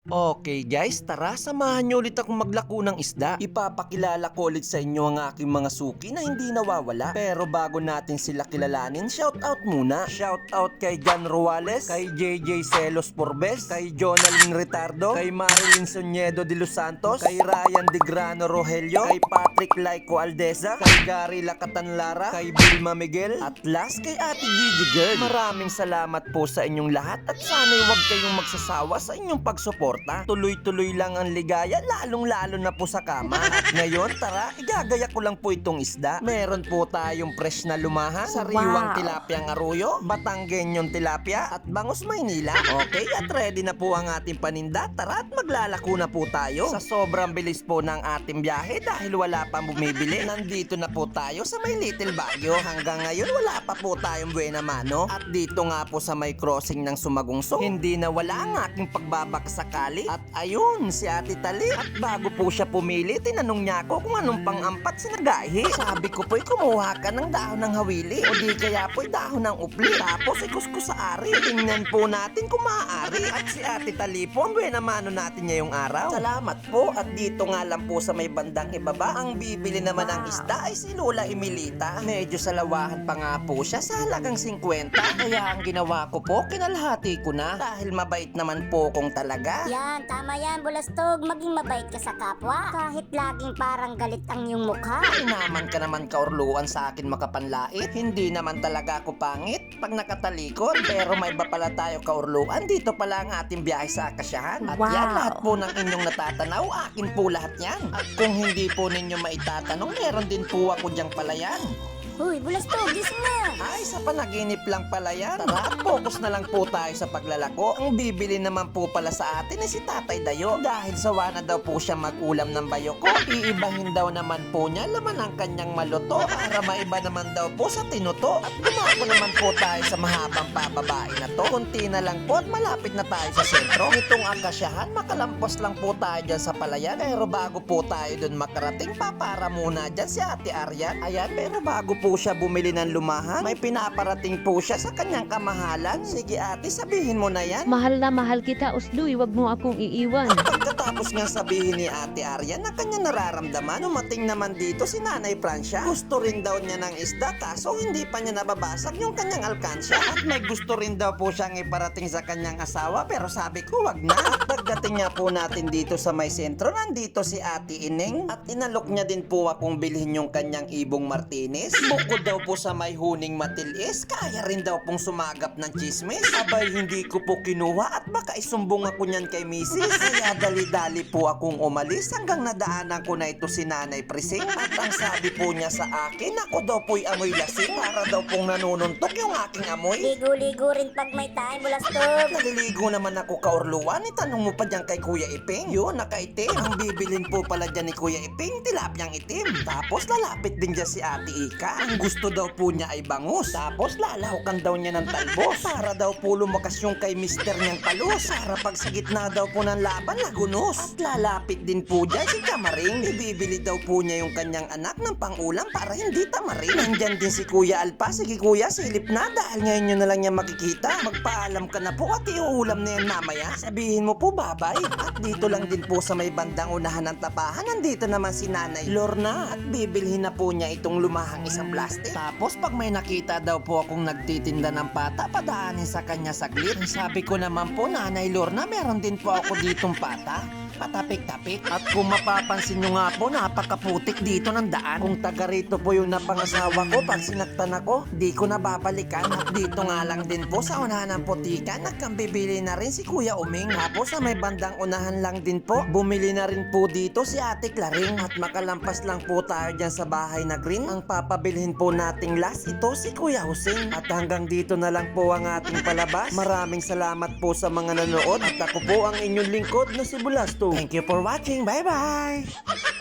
Okay guys, tara samahan nyo ulit akong maglako ng isda. Ipapakilala ko ulit sa inyo ang aking mga suki na hindi nawawala. Pero bago natin sila kilalanin, shoutout muna. Shoutout kay John Ruales, kay JJ Celos Porbes, kay Jonalyn Retardo, kay Marilyn Soniedo de Los Santos, kay Ryan De Grano Rogelio, kay Patrick Laico Aldeza, kay Gary Lacatan Lara, kay Vilma Miguel, at last kay Ate Gigi Girl. Maraming salamat po sa inyong lahat at sana'y huwag kayong magsasawa sa inyong pagsuporta. Tuloy-tuloy lang ang ligaya, lalong-lalo na po sa kama. At ngayon, tara, igagaya ko lang po itong isda. Meron po tayong fresh na lumahan, sariwang tilapyang aruyo, Batanggenyong tilapia, at bangus Maynila. Okay, at ready na po ang ating paninda. Tara at maglalako na po tayo. Sa sobrang bilis po ng ating biyahe dahil wala pang bumibili, nandito na po tayo sa may Little Baguio. Hanggang ngayon, wala pa po tayong buena mano. At dito nga po sa may crossing ng Sumagungsong, hindi na wala ang aking pagbabaksakan. At ayun, si Ate Tali. At bago po siya pumili, tinanong niya ako kung anong pang-ampat sinagahi. Sabi ko po'y kumuha ka ng dahon ng hawili o di kaya po'y dahon ng upli. Tapos ikuskus sa ari. Tingnan po natin kung maaari. At si Ate Tali po, ang buena mano natin ngayong araw. Salamat po. At dito nga lang po sa may bandang ibaba, ang bibili naman ng isda ay si Lola Emilita. Medyo salawahan pa nga po siya sa halagang 50. Kaya ang ginawa ko po, kinalhati ko na. Dahil mabait naman po kong talaga. Yan, tama yan, Bulastog. Maging mabait ka sa kapwa. Kahit laging parang galit ang iyong mukha. Ay naman ka naman kaurluan sa akin makapanlait. Hindi naman talaga ako pangit pag nakatalikod. Pero may iba pala tayo kaurluan. Dito pala ang ating biyahe sa Akasyahan. At yan, lahat po ng inyong natatanaw, akin po lahat yan. At kung hindi po ninyo maitatanong, meron din po ako dyang palayan. Uy, Bulastog, gising na. Ay, sa panaginip lang pala yan. Tara, focus na lang po tayo sa paglalako. Ang bibili naman po pala sa atin ay si Tatay Dayo. Dahil sawa na daw po siya mag-ulam ng bayoko. Iibahin daw naman po niya laman ang kanyang maluto para maiba naman daw po sa tinuto. At dumako naman po tayo sa mahabang pababae na to. Kunti na lang po at malapit na tayo sa sentro. Itong Akasyahan, makalampos lang po tayo dyan sa palayan. Pero bago po tayo dun makarating, papara muna dyan si Ate Arian. Ayan, pero bago po siya bumili ng lumahan, may pinaparating po siya sa kanyang kamahalan. Sige ate, sabihin mo na yan. Mahal na mahal kita, Usluy. Wag mo akong iiwan. Pagkatapos nga sabihin ni Ate Arian na kanya nararamdaman, umating naman dito si Nanay Francia. Gusto rin daw niya ng isda kaso hindi pa niya nababasag yung kanyang alkansya. At may gusto rin daw po siyang iparating sa kanyang asawa pero sabi ko wag na. At pagdating nga po natin dito sa may sentro, nandito si Ate Ineng at inalok niya din po akong bilhin yung kanyang ibong Martinez. Bukod daw po sa may huning matilis, kaya rin daw pong sumagap ng chismis. Abay, hindi ko po kinuha at baka isumbong ako niyan kay misis. Kaya dali-dali po akong umalis hanggang nadaanan ko na ito si Nanay Prising. At ang sabi po niya sa akin, ako daw po'y amoy lasing para daw pong nanununtok yung aking amoy. Ligo-ligo rin pag may time, Bulastog. Naliligo naman ako kaurluan. Itanong mo pa dyan kay Kuya Iping. Yun, nakaitim. Ang bibilin po pala dyan ni Kuya Iping, tilapyang itim. Tapos lalapit din dyan si Ate Ika. Ang gusto daw po niya ay bangus. Tapos lalahukan daw niya ng talbos para daw po lumakas yung kay mister niyang palos. Para pag sa gitna daw po ng laban, lagunos. At lalapit din po dyan si Kamaring. Ibibili daw po niya yung kanyang anak ng pangulam para hindi tamarin. Nandyan din si Kuya Alpa. Sige kuya, silip na dahil ngayon nyo na lang niya makikita. Magpaalam ka na po at iuulam na yan mamaya. Sabihin mo po babay. At dito lang din po sa may bandang unahan ng tapahan, nandito naman si Nanay Lorna. At bibilhin na po niya itong lumahang isang plastic. Tapos pag may nakita daw po akong nagtitinda ng pata, padaanin sa kanya saglit. Sabi ko naman po, Nanay Lorna, meron din po ako ditong pata. Patapik-tapik. At kung mapapansin nyo nga po, napakaputik dito ng daan. Kung taga rito po yung napangasawa ko, pag sinaktan ako, di ko nababalikan. At dito nga lang din po sa unahan ng putikan, nagkambibili na rin si Kuya Uming. Tapos sa may bandang unahan lang din po, bumili na rin po dito si Ate Claring. At makalampas lang po tayo dyan sa bahay na green. Ang papabilhin po nating last, ito si Kuya Husing. At hanggang dito na lang po ang ating palabas. Maraming salamat po sa mga nanood. At ako po ang inyong lingkod na si Bulasto. Thank you for watching. Bye-bye!